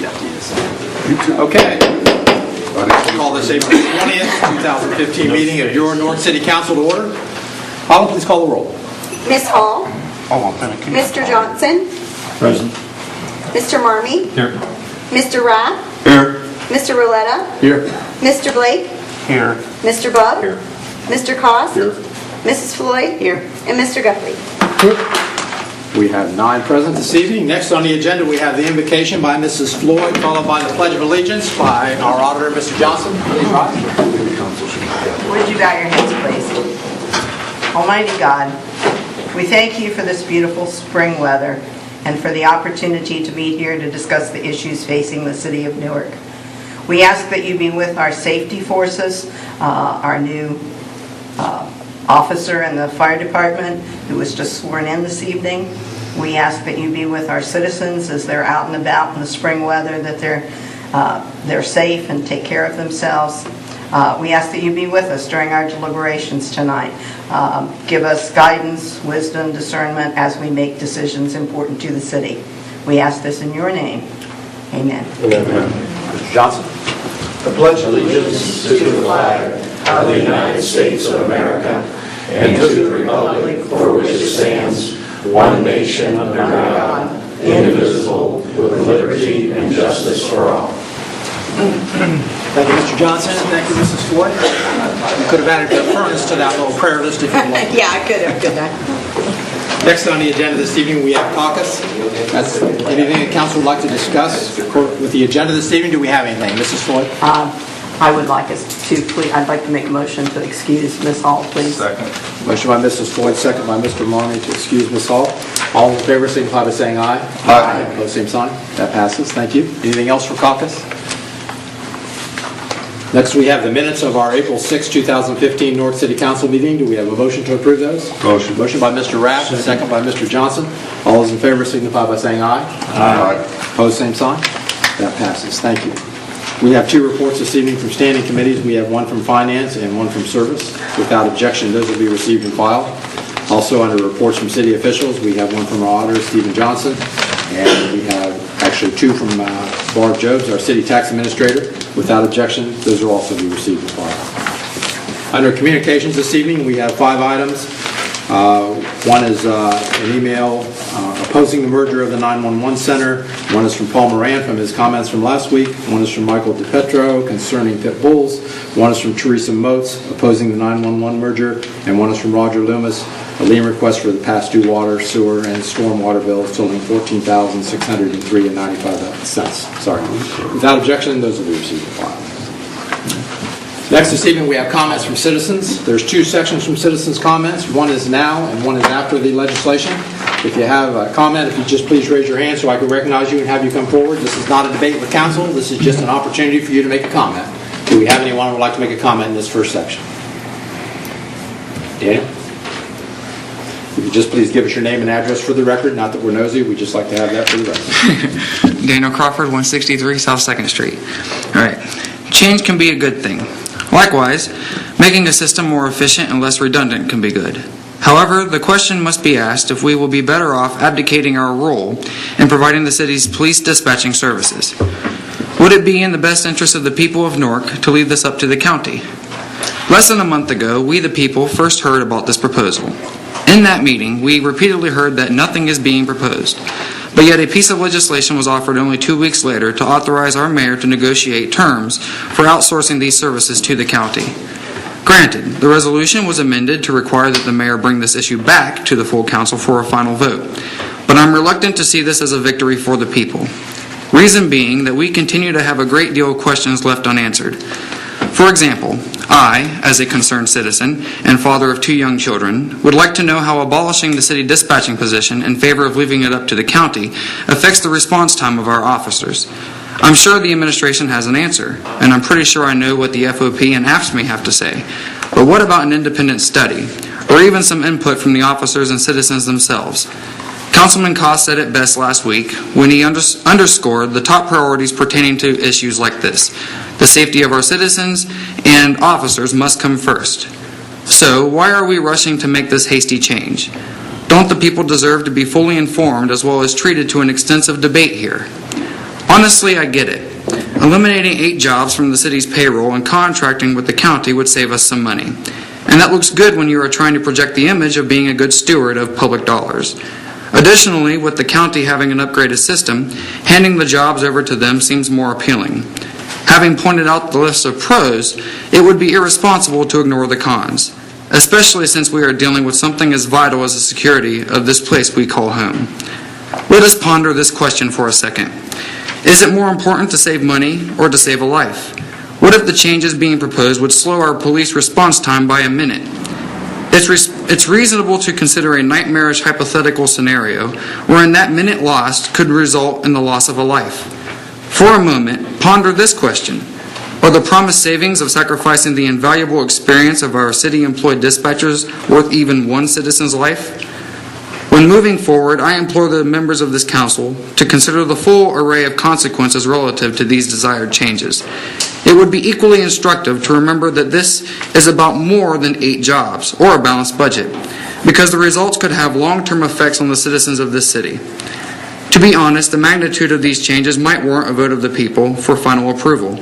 Yeah, he is. Okay. I'll call this April 20th, 2015 meeting of your Newark City Council to order. Paula, please call the roll. Ms. Hall. Mr. Johnson. Present. Mr. Marmee. Here. Mr. Rath. Here. Mr. Roletta. Here. Mr. Blake. Here. Mr. Bubb. Here. Mr. Koss. Here. Mrs. Floyd. Here. And Mr. Guthrie. We have 9 present this evening. Next on the agenda, we have the invocation by Mrs. Floyd, followed by the Pledge of Allegiance by our auditor, Mr. Johnson. Please rise. Would you bow your heads, please? Almighty God, we thank you for this beautiful spring weather and for the opportunity to be here to discuss the issues facing the city of Newark. We ask that you be with our safety forces, our new officer in the fire department who was just sworn in this evening. We ask that you be with our citizens as they're out and about in the spring weather, that they're safe and take care of themselves. We ask that you be with us during our deliberations tonight. Give us guidance, wisdom, discernment as we make decisions important to the city. We ask this in your name. Amen. Mr. Johnson. I pledge allegiance to the flag of the United States of America and to the republic for which it stands, one nation under God, indivisible, with liberty and justice for all. Thank you, Mr. Johnson. Thank you, Mrs. Floyd. You could have added the furnace to that little prayer list if you'd like. Yeah, I could have, couldn't I? Next on the agenda this evening, we have caucus. That's anything the council would like to discuss with the agenda this evening. Do we have anything? Mrs. Floyd? I would like us to, please, I'd like to make a motion to excuse Ms. Hall, please. Second. Motion by Mrs. Floyd, second by Mr. Marmee to excuse Ms. Hall. All in favor signify by saying aye. Aye. Opposed, same sign. That passes. Thank you. Anything else for caucus? Next, we have the minutes of our April 6, 2015 Newark City Council meeting. Do we have a motion to approve those? Motion. Motion by Mr. Rath, second by Mr. Johnson. All those in favor signify by saying aye. Aye. Opposed, same sign. That passes. Thank you. We have 2 reports this evening from standing committees. We have one from Finance and one from Service. Without objection, those will be received and filed. Also, under reports from city officials, we have one from our auditor, Stephen Johnson, and we have actually 2 from Barb Jobs, our city tax administrator. Without objection, those will also be received and filed. Under communications this evening, we have 5 items. One is an email opposing the merger of the 911 center. One is from Paul Moran from his comments from last week. One is from Michael DePetro concerning pit bulls. One is from Teresa Motes opposing the 911 merger. And one is from Roger Loomis, a lien request for the past due water, sewer, and stormwater bills totaling $14,603.95. Sorry. Without objection, those will be received and filed. Next this evening, we have comments from citizens. There's 2 sections from citizens' comments. One is now and one is after the legislation. If you have a comment, if you just please raise your hand so I can recognize you and have you come forward. This is not a debate with council. This is just an opportunity for you to make a comment. Do we have anyone who would like to make a comment in this first section? Daniel? If you just please give us your name and address for the record. Not that we're nosy, we just like to have that for the record. Daniel Crawford, 163 South 2nd Street. All right. Change can be a good thing. Likewise, making a system more efficient and less redundant can be good. However, the question must be asked if we will be better off abdicating our role in providing the city's police dispatching services. Would it be in the best interest of the people of Newark to leave this up to the county? Less than a month ago, we the people first heard about this proposal. In that meeting, we repeatedly heard that nothing is being proposed. But yet a piece of legislation was offered only 2 weeks later to authorize our mayor to negotiate terms for outsourcing these services to the county. Granted, the resolution was amended to require that the mayor bring this issue back to the full council for a final vote. But I'm reluctant to see this as a victory for the people. Reason being that we continue to have a great deal of questions left unanswered. For example, I, as a concerned citizen and father of 2 young children, would like to know how abolishing the city dispatching position in favor of leaving it up to the county affects the response time of our officers. I'm sure the administration has an answer, and I'm pretty sure I know what the FOP and AFSCME have to say. But what about an independent study, or even some input from the officers and citizens themselves? Councilman Koss said it best last week when he underscored the top priorities pertaining to issues like this. The safety of our citizens and officers must come first. So why are we rushing to make this hasty change? Don't the people deserve to be fully informed as well as treated to an extensive debate here? Honestly, I get it. Eliminating 8 jobs from the city's payroll and contracting with the county would save us some money. And that looks good when you are trying to project the image of being a good steward of public dollars. Additionally, with the county having an upgraded system, handing the jobs over to them seems more appealing. Having pointed out the list of pros, it would be irresponsible to ignore the cons, especially since we are dealing with something as vital as the security of this place we call home. Let us ponder this question for a second. Is it more important to save money or to save a life? What if the changes being proposed would slow our police response time by a minute? It's reasonable to consider a nightmarish hypothetical scenario wherein that minute lost could result in the loss of a life. For a moment, ponder this question. Are the promised savings of sacrificing the invaluable experience of our city-employed dispatchers worth even one citizen's life? When moving forward, I implore the members of this council to consider the full array of consequences relative to these desired changes. It would be equally instructive to remember that this is about more than 8 jobs or a balanced budget, because the results could have long-term effects on the citizens of this city. To be honest, the magnitude of these changes might warrant a vote of the people for final approval.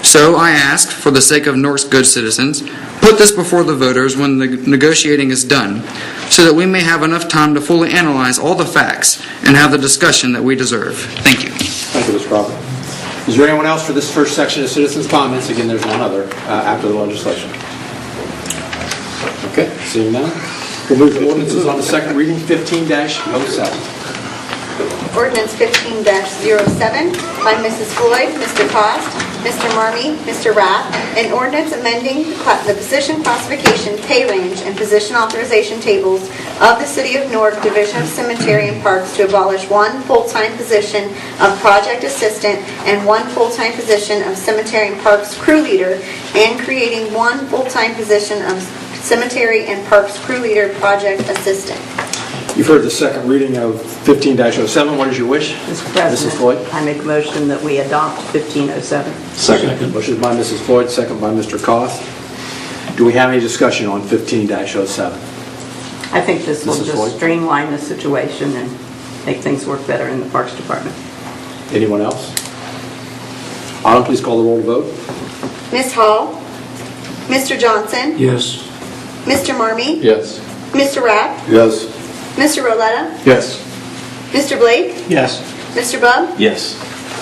So I ask, for the sake of Newark's good citizens, put this before the voters when the negotiating is done, so that we may have enough time to fully analyze all the facts and have the discussion that we deserve. Thank you. Thank you, Mr. Crawford. Is there anyone else for this first section of citizens' comments? Again, there's one other after the legislation. Okay, seeing none. We'll move to ordinances on the second reading, 15-07. Ordinance 15-07 by Mrs. Floyd, Mr. Cost, Mr. Marmee, Mr. Rath, an ordinance amending the position classification, pay range, and position authorization tables of the City of Newark Division of Cemetery and Parks to abolish 1 full-time position of project assistant and 1 full-time position of cemetery and parks crew leader, and creating 1 full-time position of cemetery and parks crew leader project assistant. You've heard the second reading of 15-07. What is your wish? Mr. President, Mrs. Floyd? I make a motion that we adopt 1507. Second. Motion by Mrs. Floyd, second by Mr. Cost. Do we have any discussion on 15-07? I think this will Mrs. just Floyd? streamline the situation and make things work better in the Parks Department. Anyone else? Autumn, please call the roll to vote. Ms. Hall, Mr. Johnson, Yes. Mr. Marmee, Yes. Mr. Rath, Yes. Mr. Roletta, Yes. Mr. Blake, Yes. Mr. Bub, Yes.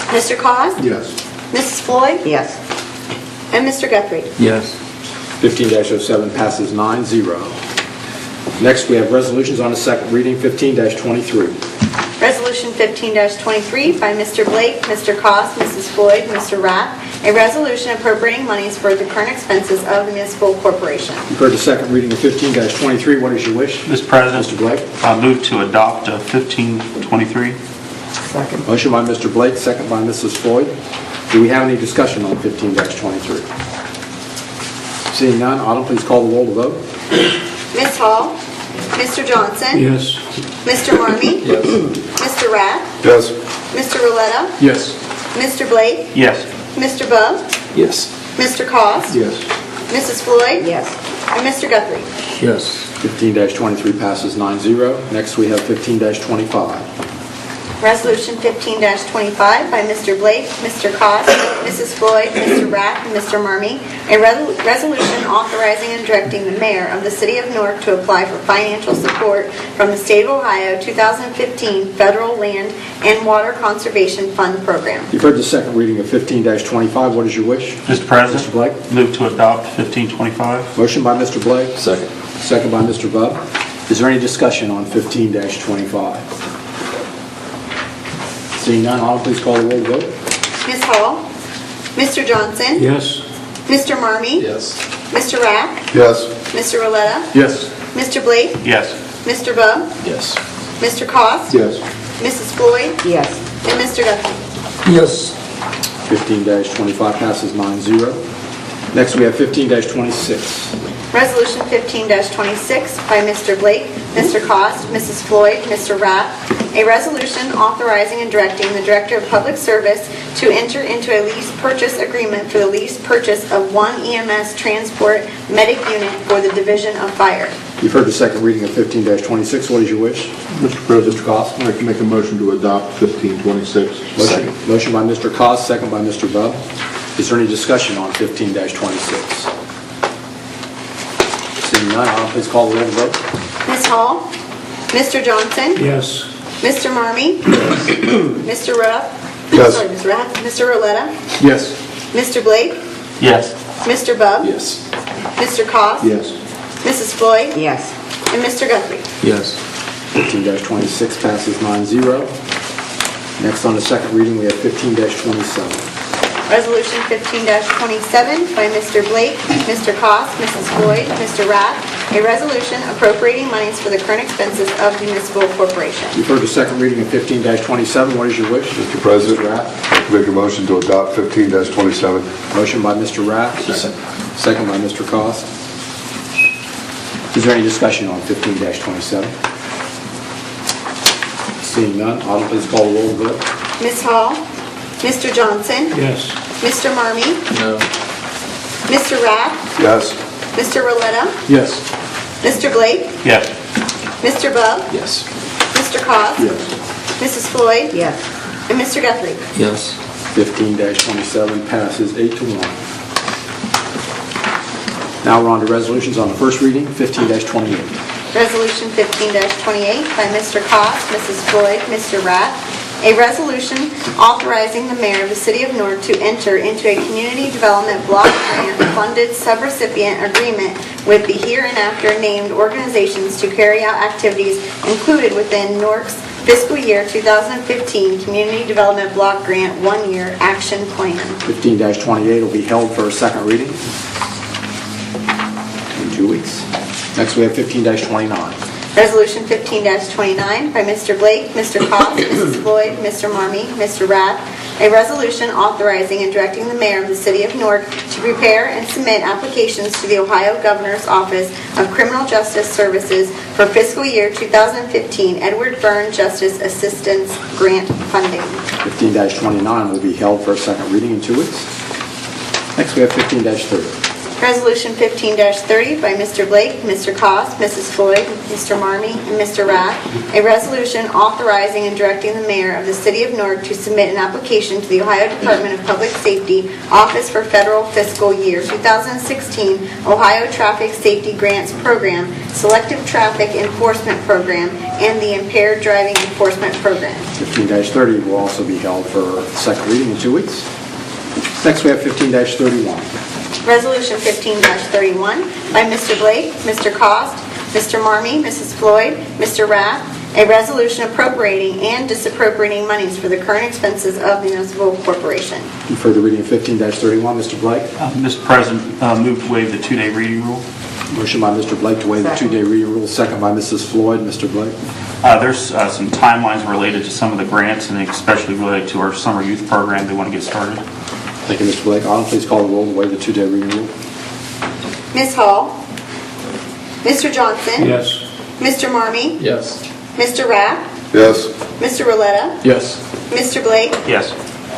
Mr. Cost, Yes. Mrs. Floyd, Yes. and Mr. Guthrie. Yes. 15-07 passes 9-0. Next, we have resolutions on the second reading, 15-23. Resolution 15-23 by Mr. Blake, Mr. Cost, Mrs. Floyd, Mr. Rath, a resolution appropriating monies for the current expenses of the municipal corporation. You've heard the second reading of 15-23. What is your wish? Mr. President, Mr. Blake? I move to adopt 1523. Second. Motion by Mr. Blake, second by Mrs. Floyd. Do we have any discussion on 15-23? Seeing none, Autumn, please call the roll to vote. Ms. Hall, Mr. Johnson, Yes. Mr. Marmee, Yes. Mr. Rath, Yes. Mr. Roletta, Yes. Mr. Blake, Yes. Mr. Bub, Yes. Mr. Cost, Yes. Mrs. Floyd, Yes. and Mr. Guthrie. Yes. 15-23 passes 9-0. Next, we have 15-25. Resolution 15-25 by Mr. Blake, Mr. Cost, Mrs. Floyd, Mr. Rath, and Mr. Marmee, a resolution authorizing and directing the mayor of the City of Newark to apply for financial support from the State of Ohio 2015 Federal Land and Water Conservation Fund Program. You've heard the second reading of 15-25. What is your wish? Mr. President, Mr. Blake? move to adopt 1525. Motion by Mr. Blake, Second. second by Mr. Bub. Is there any discussion on 15-25? Seeing none, Autumn, please call the roll to vote. Ms. Hall, Mr. Johnson, Yes. Mr. Marmee, Yes. Mr. Rath, Yes. Mr. Roletta, Yes. Mr. Blake, Yes. Mr. Bub, Yes. Mr. Cost, Yes. Mrs. Floyd, Yes. and Mr. Guthrie. Yes. 15-25 passes 9-0. Next, we have 15-26. Resolution 15-26 by Mr. Blake, Mr. Cost, Mrs. Floyd, Mr. Rath, a resolution authorizing and directing the Director of Public Service to enter into a lease purchase agreement for the lease purchase of 1 EMS transport medic unit for the Division of Fire. You've heard the second reading of 15-26. What is your wish? Mr. President, Mr. Cost? I'd like to make a motion to adopt 1526. Motion by Mr. Cost, second by Mr. Bub. Is there any discussion on 15-26? Seeing none, I'll please call the roll and vote. Ms. Hall? Mr. Johnson? Yes. Mr. Marmee? Mr. Ruff? Yes. Sorry, Mr. Rath? Mr. Roletta? Yes. Mr. Blake? Yes. Mr. Bub? Yes. Mr. Cost? Yes. Mrs. Floyd? Yes. And Mr. Guthrie? Yes. 15-26 passes 9-0. Next on the second reading, we have 15-27. Resolution 15-27 by Mr. Blake, Mr. Cost, Mrs. Floyd, Mr. Rath, a resolution appropriating monies for the current expenses of the municipal corporation. You've heard the second reading of 15-27. What is your wish? Mr. President, Mr. Rath? I'd like to make a motion to adopt 15-27. Motion by Mr. Rath. Second by Mr. Cost. Is there any discussion on 15-27? Seeing none, Autumn, please call the roll and vote. Ms. Hall? Mr. Johnson? Yes. Mr. Marmee? No. Mr. Rath? Yes. Mr. Roletta? Yes. Mr. Blake? Yes. Mr. Bub? Yes. Mr. Cost? Yes. Mrs. Floyd? Yes. And Mr. Guthrie? Yes. 15-27 passes 8-1. Now we're on to resolutions on the first reading, 15-28. Resolution 15-28 by Mr. Cost, Mrs. Floyd, Mr. Rath, a resolution authorizing the mayor of the city of Newark to enter into a community development block grant funded subrecipient agreement with the hereinafter named organizations to carry out activities included within Newark's fiscal year 2015 Community Development Block Grant 1-year action plan. 15-28 will be held for a second reading in 2 weeks. Next we have 15-29. Resolution 15-29 by Mr. Blake, Mr. Cost, Mrs. Floyd, Mr. Marmee, Mr. Rath, a resolution authorizing and directing the mayor of the city of Newark to prepare and submit applications to the Ohio Governor's Office of Criminal Justice Services for fiscal year 2015 Edward Byrne Justice Assistance Grant funding. 15-29 will be held for a second reading in 2 weeks. Next we have 15-30. Resolution 15-30 by Mr. Blake, Mr. Cost, Mrs. Floyd, Mr. Marmee, and Mr. Rath, a resolution authorizing and directing the mayor of the city of Newark to submit an application to the Ohio Department of Public Safety Office for Federal Fiscal Year 2016 Ohio Traffic Safety Grants Program, Selective Traffic Enforcement Program, and the Impaired Driving Enforcement Program. 15-30 will also be held for second reading in 2 weeks. Next we have 15-31. Resolution 15-31 by Mr. Blake, Mr. Cost, Mr. Marmee, Mrs. Floyd, Mr. Rath, a resolution appropriating and disappropriating monies for the current expenses of the municipal corporation. You've heard the reading of 15-31. Mr. Blake? Mr. President, move to waive the 2-day reading rule. Motion by Mr. Blake to waive the Second. 2-day reading rule. Second by Mrs. Floyd. Mr. Blake? There's some timelines related to some of the grants, and especially related to our summer youth program they want to get started. Thank you, Mr. Blake. Autumn, please call the roll to waive the 2-day reading rule. Ms. Hall? Mr. Johnson? Yes. Mr. Marmee? Yes. Mr. Rath? Yes. Mr. Roletta? Yes. Mr. Blake? Yes.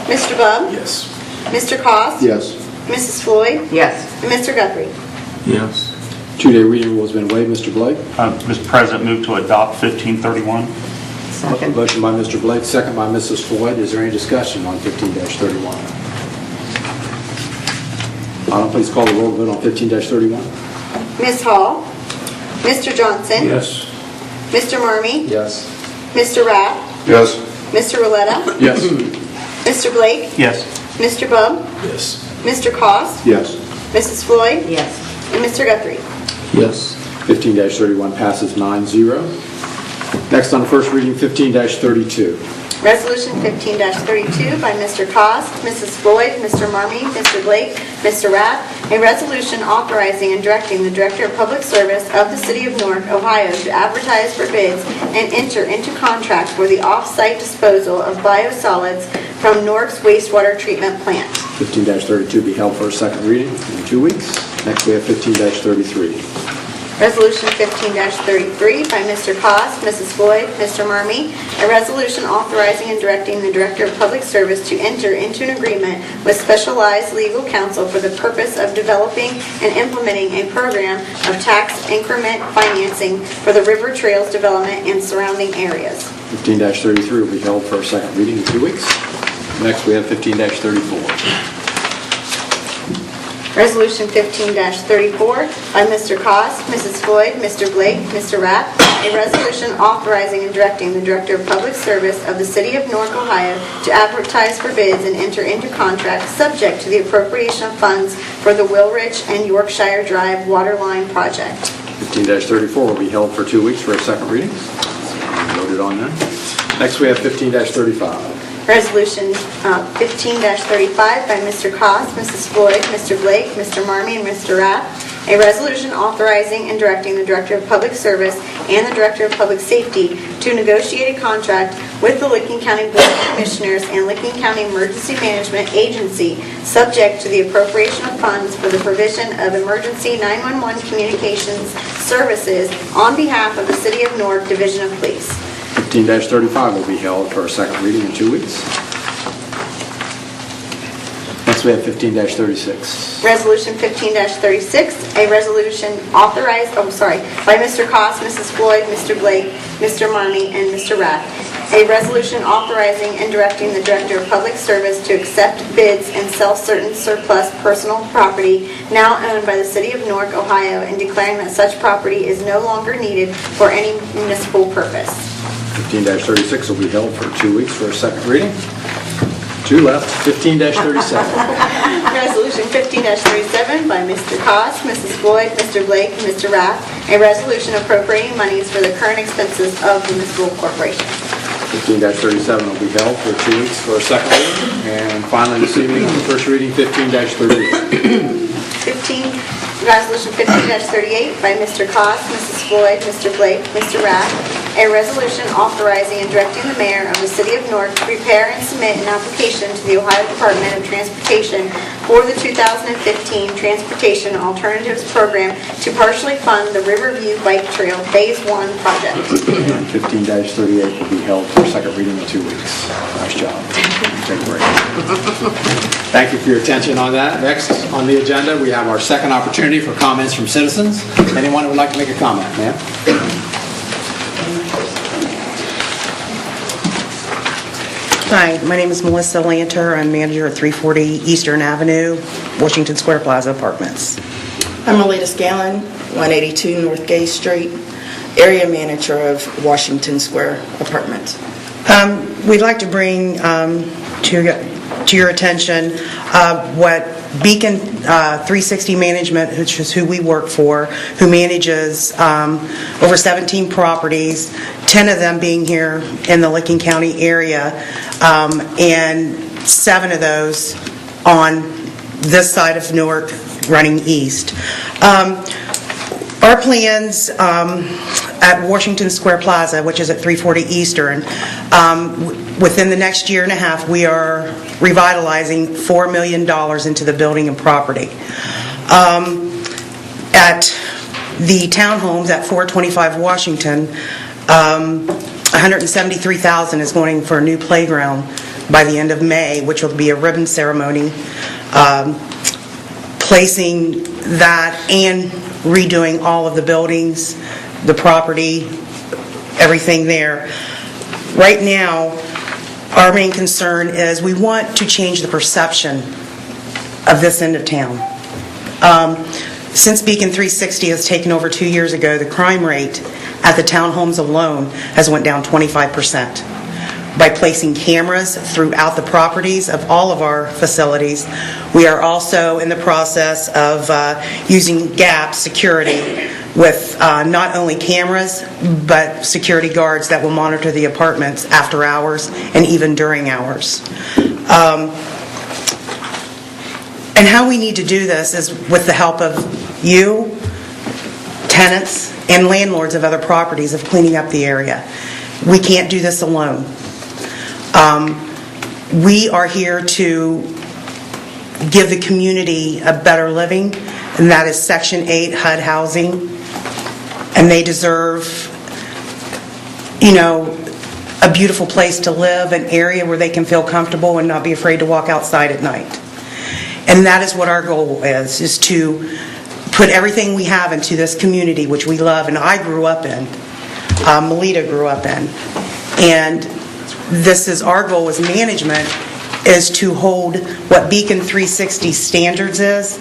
Mr. Bub? Yes. Mr. Cost? Yes. Mrs. Floyd? Yes. And Mr. Guthrie? Yes. 2-day reading rule has been waived. Mr. Blake? Mr. President, move to adopt 1531. Second. Motion by Mr. Blake, second by Mrs. Floyd. Is there any discussion on 15-31? Autumn, please call the roll vote on 15-31. Ms. Hall? Mr. Johnson? Yes. Mr. Marmee? Yes. Mr. Rath? Yes. Mr. Roletta? Yes. Mr. Blake? Yes. Mr. Bub? Yes. Mr. Cost? Yes. Mrs. Floyd? Yes. And Mr. Guthrie? Yes. 15-31 passes 9-0. Next on the first reading, 15-32. Resolution 15-32 by Mr. Cost, Mrs. Floyd, Mr. Marmee, Mr. Blake, Mr. Rath, a resolution authorizing and directing the Director of Public Service of the City of Newark, Ohio, to advertise for bids and enter into contract for the off-site disposal of biosolids from Newark's wastewater treatment plant. 15-32 be held for a second reading in 2 weeks. Next we have 15-33. Resolution 15-33 by Mr. Cost, Mrs. Floyd, Mr. Marmee, a resolution authorizing and directing the Director of Public Service to enter into an agreement with specialized legal counsel for the purpose of developing and implementing a program of tax increment financing for the River Trails development and surrounding areas. 15-33 will be held for a second reading in 2 weeks. Next, we have 15-34. Resolution 15-34 by Mr. Cost, Mrs. Floyd, Mr. Blake, Mr. Rapp, a resolution authorizing and directing the Director of Public Service of the City of Newark, Ohio to advertise for bids and enter into contracts subject to the appropriation of funds for the Willrich and Yorkshire Drive water line project. 15-34 will be held for 2 weeks for a second reading. Voted on that. Next, we have 15-35. Resolution 15-35 by Mr. Cost, Mrs. Floyd, Mr. Blake, Mr. Marmee, and Mr. Rapp. A resolution authorizing and directing the Director of Public Service and the Director of Public Safety to negotiate a contract with the Licking County Board of Commissioners and Licking County Emergency Management Agency, subject to the appropriation of funds for the provision of emergency 911 communications services on behalf of the City of Newark Division of Police. 15-35 will be held for a second reading in 2 weeks. Next, we have 15-36. Resolution 15-36, a resolution authorized, by Mr. Cost, Mrs. Floyd, Mr. Blake, Mr. Marmee, and Mr. Rapp. A resolution authorizing and directing the Director of Public Service to accept bids and sell certain surplus personal property now owned by the City of Newark, Ohio, and declaring that such property is no longer needed for any municipal purpose. 15-36 will be held for 2 weeks for a second reading. 2 left. 15-37. Resolution 15-37 by Mr. Cost, Mrs. Floyd, Mr. Blake, and Mr. Rapp. A resolution appropriating monies for the current expenses of the municipal corporation. 15-37 will be held for 2 weeks for a second reading. And finally this evening, on the first reading, 15-38. Resolution 15-38 by Mr. Cost, Mrs. Floyd, Mr. Blake, Mr. Rapp. A resolution authorizing and directing the mayor of the City of Newark to prepare and submit an application to the Ohio Department of Transportation for the 2015 Transportation Alternatives Program to partially fund the Riverview Bike Trail Phase 1 project. 15-38 will be held for a second reading in 2 weeks. Nice job. Take a break. Thank you for your attention on that. Next on the agenda, we have our second opportunity for comments from citizens. Anyone who would like to make a comment, ma'am? Hi, my name is Melissa Lanter. I'm manager at 340 Eastern Avenue, Washington Square Plaza Apartments. I'm Alita Scallon, 182 North Gay Street, area manager of Washington Square Apartments. We'd like to bring to your attention what Beacon 360 Management, which is who we work for, who manages over 17 properties, 10 of them being here in the Licking County area, and 7 of those on this side of Newark running east. Our plans at Washington Square Plaza, which is at 340 Eastern, within the next year and a half, we are revitalizing $4 million into the building and property. At the townhomes at 425 Washington, $173,000 is going for a new playground by the end of May, which will be a ribbon ceremony, placing that and redoing all of the buildings, the property, everything there. Right now, our main concern is we want to change the perception of this end of town. Since Beacon 360 has taken over 2 years ago, the crime rate at the townhomes alone has went down 25%. By placing cameras throughout the properties of all of our facilities, we are also in the process of using GAP security with not only cameras, but security guards that will monitor the apartments after hours and even during hours. And how we need to do this is with the help of you, tenants, and landlords of other properties of cleaning up the area. We can't do this alone. We are here to give the community a better living, and that is Section 8 HUD housing. and they deserve, a beautiful place to live, an area where they can feel comfortable and not be afraid to walk outside at night. And that is what our goal is to put everything we have into this community, which we love, and I grew up in, Melita grew up in. And this is our goal as management, is to hold what Beacon 360 standards is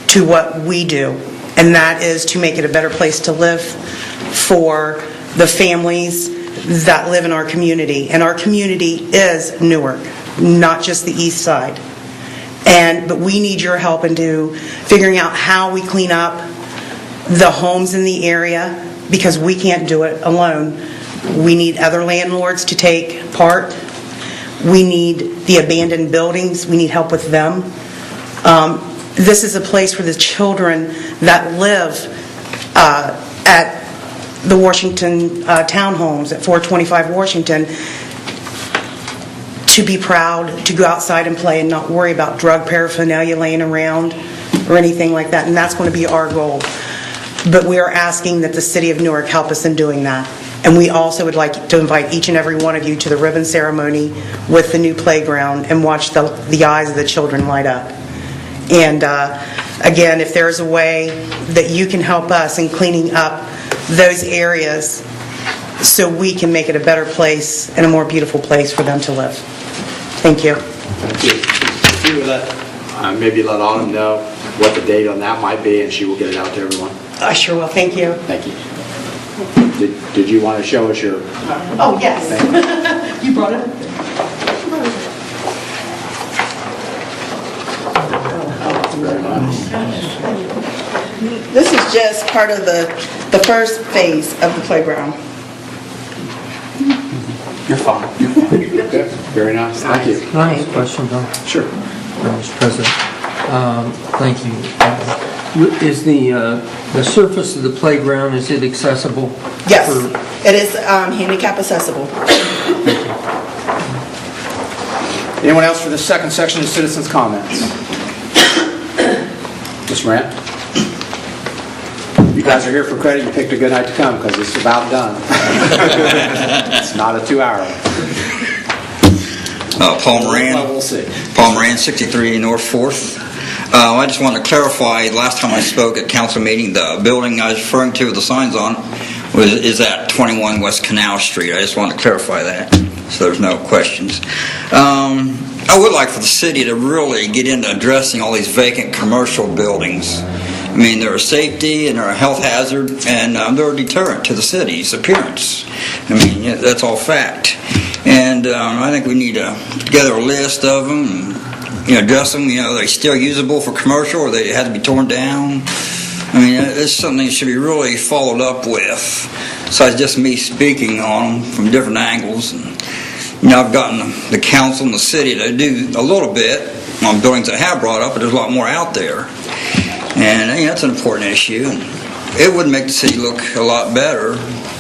to what we do. And that is to make it a better place to live for the families that live in our community. And our community is Newark, not just the east side. But we need your help into figuring out how we clean up the homes in the area, because we can't do it alone. We need other landlords to take part. We need the abandoned buildings. We need help with them. This is a place where the children that live at the Washington townhomes at 425 Washington to be proud to go outside and play and not worry about drug paraphernalia laying around or anything like that. And that's going to be our goal. But we are asking that the City of Newark help us in doing that. And we also would like to invite each and every one of you to the ribbon ceremony with the new playground and watch the eyes of the children light up. And again, if there's a way that you can help us in cleaning up those areas so we can make it a better place and a more beautiful place for them to live. Thank you. Thank you. If you would maybe let Autumn know what the date on that might be, and she will get it out to everyone. I sure will. Thank you. Thank you. Did you want to show us your... Oh, yes. You brought it? Very nice. This is just part of the first phase of the playground. You're fine. Okay. Very nice. Thank you. Can I ask a question, though? Sure. Mr. President. Thank you. Is the surface of the playground, is it accessible? Yes, it is handicap accessible. Anyone else for the second section of citizens' comments? Ms. Morant? You guys are here for credit. You picked a good night to come because it's about done. It's not a 2-hour. Paul Moran. Well, we'll see. Paul Moran, 63 North 4th. I just wanted to clarify, last time I spoke at council meeting, the building I was referring to with the signs on is at 21 West Canal Street. I just wanted to clarify that so there's no questions. I would like for the city to really get into addressing all these vacant commercial buildings. I mean, they're a safety and they're a health hazard, and they're a deterrent to the city's appearance. I mean, that's all fact. And I think we need to put together a list of them and address them. Are they still usable for commercial, or they had to be torn down? I mean, it's something that should be really followed up with, besides just me speaking on them from different angles. And, I've gotten the council and the city to do a little bit on buildings I have brought up, but there's a lot more out there. And that's an important issue. And it would make the city look a lot better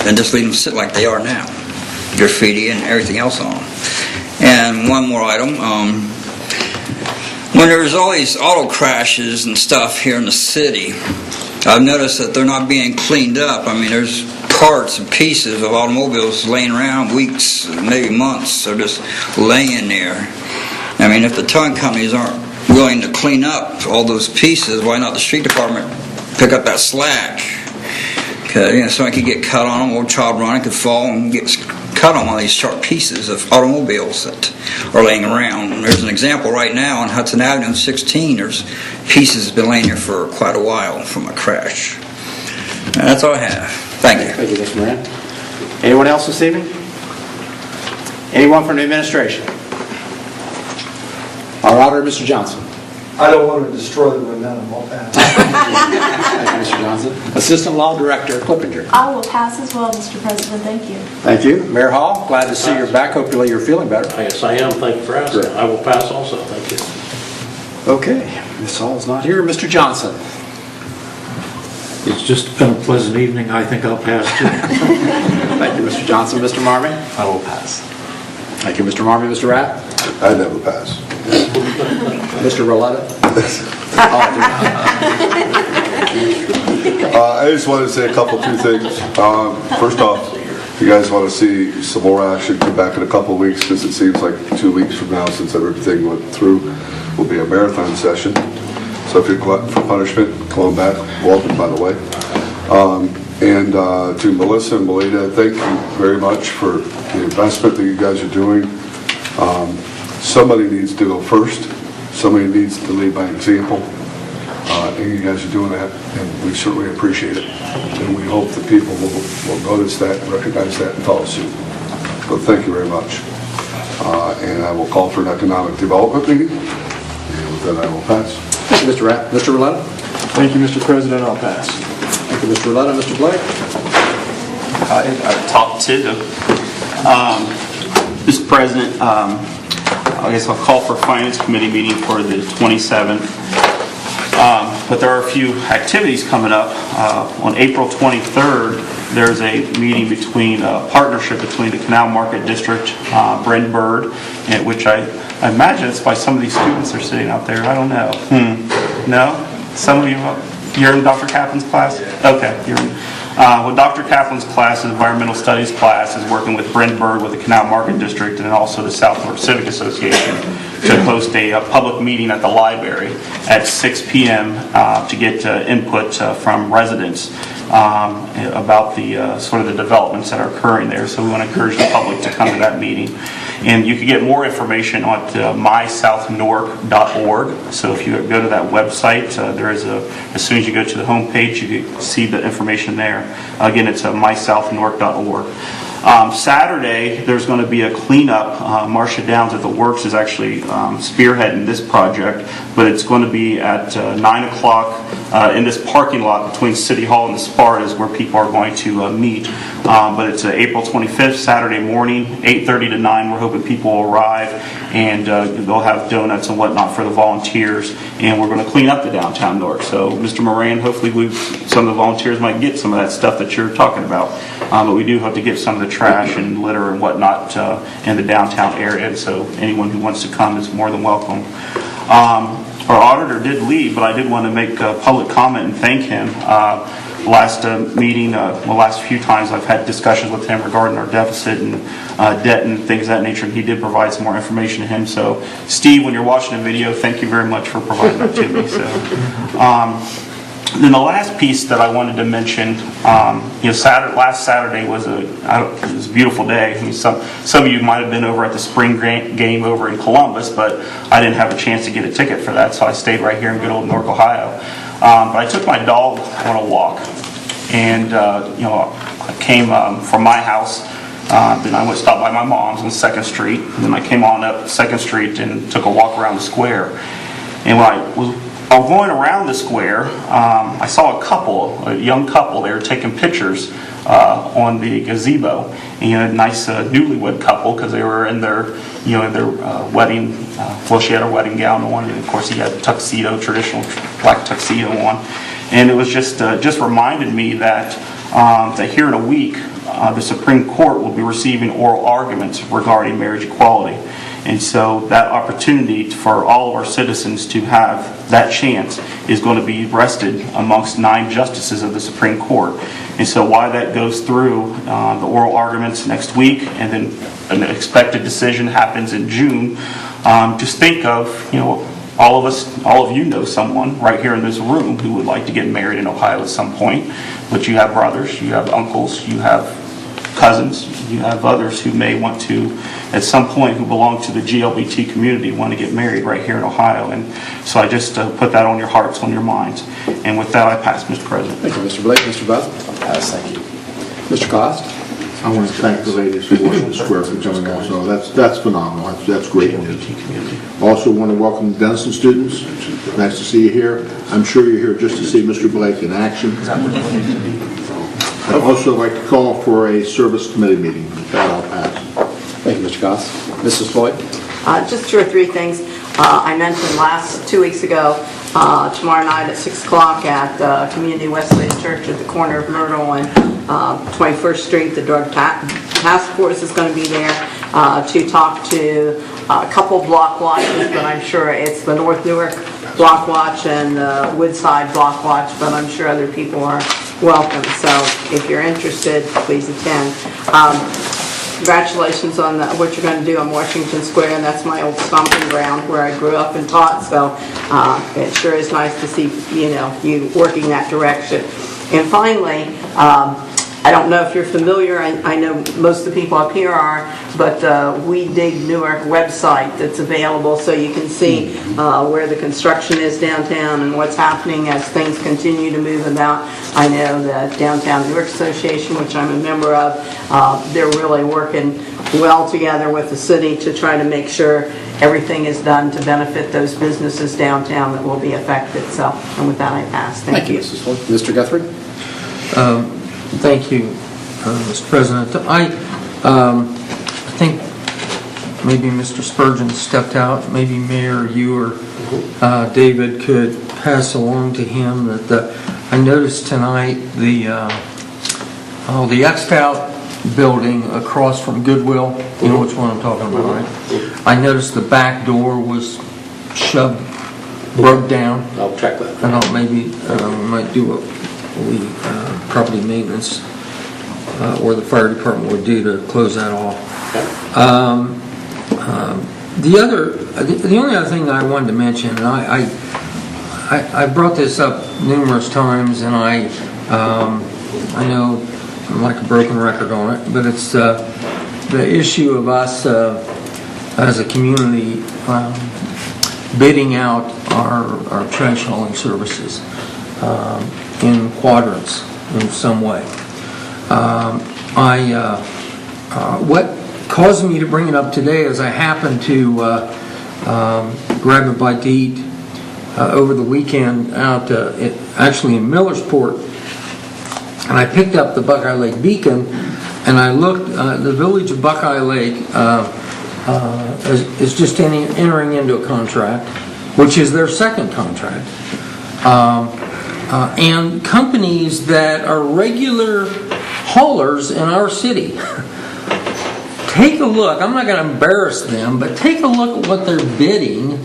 than just leaving them sit like they are now. Graffiti and everything else on them. And one more item. When there's all these auto crashes and stuff here in the city, I've noticed that they're not being cleaned up. I mean, there's parts and pieces of automobiles laying around weeks, maybe months. They're just laying there. I mean, if the towing companies aren't willing to clean up all those pieces, why not the street department pick up that slack? Because someone could get cut on them, old child running could fall and get cut on one of these sharp pieces of automobiles that are laying around. And there's an example right now on Hudson Avenue 16. There's pieces that's been laying there for quite a while from a crash. And that's all I have. Thank you. Thank you, Mr. Moran. Anyone else this evening? Anyone from the administration? Our auditor, Mr. Johnson. I don't want to destroy the momentum. I'll pass. Thank you, Mr. Johnson. Assistant Law Director Clippinger. I will pass as well, Mr. President. Thank you. Thank you. Mayor Hall, glad to see you're back. Hopefully you're feeling better. Yes, I am. Thank you for asking. Great. I will pass also. Thank you. Okay. Ms. Hall's not here. Mr. Johnson. It's just been a pleasant evening. I think I'll pass too. Thank you, Mr. Johnson. Mr. Marmee? I will pass. Thank you, Mr. Marmee. Mr. Rapp? I never pass. Mr. Roletta? I just wanted to say a two things. First off, if you guys want to see some more action, come back in a couple of weeks, because it seems like 2 weeks from now, since everything went through, will be a marathon session. So if you're glutton for punishment, come on back. Welcome, by the way. And to Melissa and Melita, thank you very much for the investment that you guys are doing. Somebody needs to go first. Somebody needs to lead by example. And you guys are doing that, and we certainly appreciate it. And we hope that people will notice that, recognize that, and follow suit. So thank you very much. And I will call for an economic development meeting. And with that, I will pass. Thank you, Mr. Rapp. Mr. Roletta? Thank you, Mr. President. I'll pass. Thank you, Mr. Roletta. Mr. Blake? Top two. Mr. President, I guess I'll call for a Finance Committee meeting for the 27th. But there are a few activities coming up. On April 23rd, there's a meeting between a partnership between the Canal Market District, Brent Bird, in which I imagine it's by some of these students that are sitting out there. I don't know. No? Some of you, you're in Dr. Kaplan's class? Okay. You're in. Well, Dr. Kaplan's class, his environmental studies class, is working with Brent Bird with the Canal Market District and also the South Newark Civic Association to host a public meeting at the library at 6 p.m. To get input from residents about the sort of the developments that are occurring there. So we want to encourage the public to come to that meeting. And you can get more information on mySouthNewark.org. So if you go to that website, there is as soon as you go to the home page, you can see the information there. Again, it's mySouthNewark.org. Saturday, there's going to be a cleanup. Marcia Downs at the Works is actually spearheading this project, but it's going to be at 9 o'clock in this parking lot between City Hall and the Spartas where people are going to meet. But it's April 25th, Saturday morning, 8:30 to 9. We're hoping people will arrive, and they'll have donuts and whatnot for the volunteers, and we're going to clean up the downtown Newark. So, Mr. Moran, hopefully some of the volunteers might get some of that stuff that you're talking about. But we do hope to get some of the trash and litter and whatnot in the downtown area, and so anyone who wants to come is more than welcome. Our auditor did leave, but I did want to make a public comment and thank him. Last meeting, last few times I've had discussions with him regarding our deficit and debt and things of that nature, and he did provide some more information to him. So, Steve, when you're watching the video, thank you very much for providing that to me. So, then the last piece that I wanted to mention, last Saturday was it was a beautiful day. I mean, some of you might have been over at the spring game over in Columbus, but I didn't have a chance to get a ticket for that, so I stayed right here in good old Newark, Ohio. But I took my dog on a walk, and I came from my house. Then I went stopped by my mom's on 2nd Street. And then I came on up 2nd Street and took a walk around the square. And when I was going around the square, I saw a young couple. They were taking pictures on the gazebo. And a nice newlywed couple, because they were in their wedding. Well, she had her wedding gown on, and of course he had a tuxedo, traditional black tuxedo on. And it was just reminded me that here in a week, the Supreme Court will be receiving oral arguments regarding marriage equality. And so that opportunity for all of our citizens to have that chance is going to be rested amongst 9 justices of the Supreme Court. And so while that goes through the oral arguments next week, and then an expected decision happens in June, just think of, all of you know someone right here in this room who would like to get married in Ohio at some point. But you have brothers, you have uncles, you have cousins, you have others who may want to, at some point, who belong to the GLBT community, want to get married right here in Ohio. And so I just put that on your hearts, on your minds. And with that, I pass, Mr. President. Thank you, Mr. Blake. Mr. Budd? Pass, thank you. Mr. Cost? I want to thank the ladies from Washington Square for coming also. That's phenomenal. That's great news. Also want to welcome the Denison students. Nice to see you here. I'm sure you're here just to see Mr. Blake in action. I'd also like to call for a service committee meeting. With that, I'll pass. Thank you, Mr. Cost. Mrs. Floyd? Just 2 or 3 things. I mentioned 2 weeks ago, tomorrow night at 6 o'clock at Community Wesleyan Church at the corner of Myrtle and 21st Street, the Drug Task Force is going to be there to talk to a couple block watches, but I'm sure it's the North Newark Block Watch and the Woodside Block Watch, but I'm sure other people are welcome. So if you're interested, please attend. Congratulations on what you're going to do on Washington Square, and that's my old stomping ground where I grew up and taught, so it sure is nice to see, you working that direction. And finally, I don't know if you're familiar, I know most of the people up here are, but We Dig Newark website that's available so you can see where the construction is downtown and what's happening as things continue to move about. I know the Downtown Newark Association, which I'm a member of, they're really working well together with the city to try to make sure everything is done to benefit those businesses downtown that will be affected. So, and with that I pass. Thank you. Mrs. Floyd. Mr. Guthrie? Thank you, Mr. President. I think maybe Mr. Spurgeon stepped out. Maybe Mayor, you or David could pass along to him that I noticed tonight the X-Scout building across from Goodwill. You know which one I'm talking about, right? I noticed the back door was shoved, broke down. I'll check that. I thought maybe we might do what we property maintenance or the fire department would do to close that off. The only other thing I wanted to mention, and I brought this up numerous times, and I know I'm like a broken record on it, but it's the issue of us as a community bidding out our trash hauling services in quadrants in some way. What caused me to bring it up today is I happened to grab a bite to eat over the weekend out actually in Millersport, and I picked up the Buckeye Lake Beacon, and I looked. The village of Buckeye Lake is just entering into a contract, which is their second contract. And companies that are regular haulers in our city. Take a look. I'm not going to embarrass them, but take a look at what they're bidding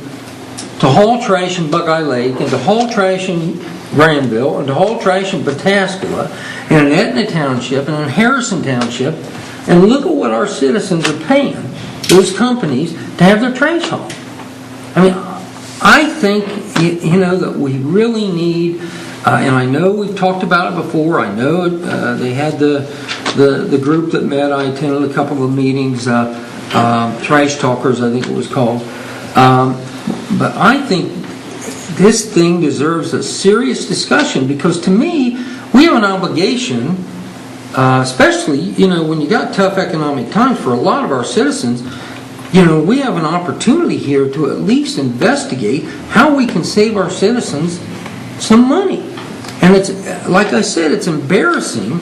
to haul trash in Buckeye Lake, and to haul trash in Granville, and to haul trash in Pataskala, and in Etna Township, and in Harrison Township, and look at what our citizens are paying those companies to have their trash hauled. I mean, I think that we really need, and I know we've talked about it before. I know they had the group that met. I attended a couple of meetings, Trash Talkers, I think it was called. But I think this thing deserves a serious discussion, because to me, we have an obligation, especially when you got tough economic times for a lot of our citizens. We have an opportunity here to at least investigate how we can save our citizens some money. And it's, like I said, it's embarrassing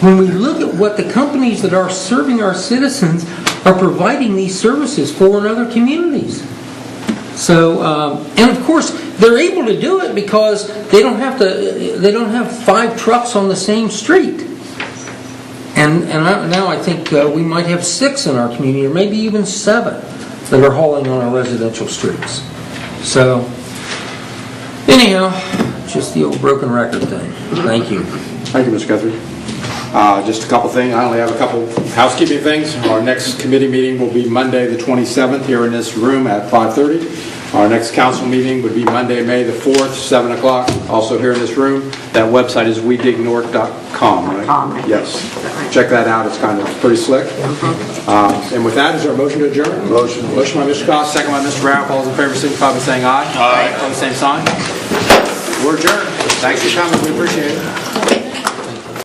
when we look at what the companies that are serving our citizens are providing these services for in other communities. So, and of course, they're able to do it because they don't have 5 trucks on the same street. And now I think we might have 6 in our community, or maybe even 7, that are hauling on our residential streets. So, anyhow, just the old broken record thing. Thank you. Thank you, Mr. Guthrie. Just a couple things. I only have a couple housekeeping things. Our next committee meeting will be Monday the 27th here in this room at 5:30. Our next council meeting would be Monday, May the 4th, 7 o'clock, also here in this room. That website is wedignewark.com, right? Yes. Check that out. It's kind of pretty slick. And with that, is there a motion to adjourn? Motion by Mr. Goss, second by Mr. Ralph. All those in favor signify by saying aye. Aye. On the same sign. We're adjourned. Thanks for coming. We appreciate it.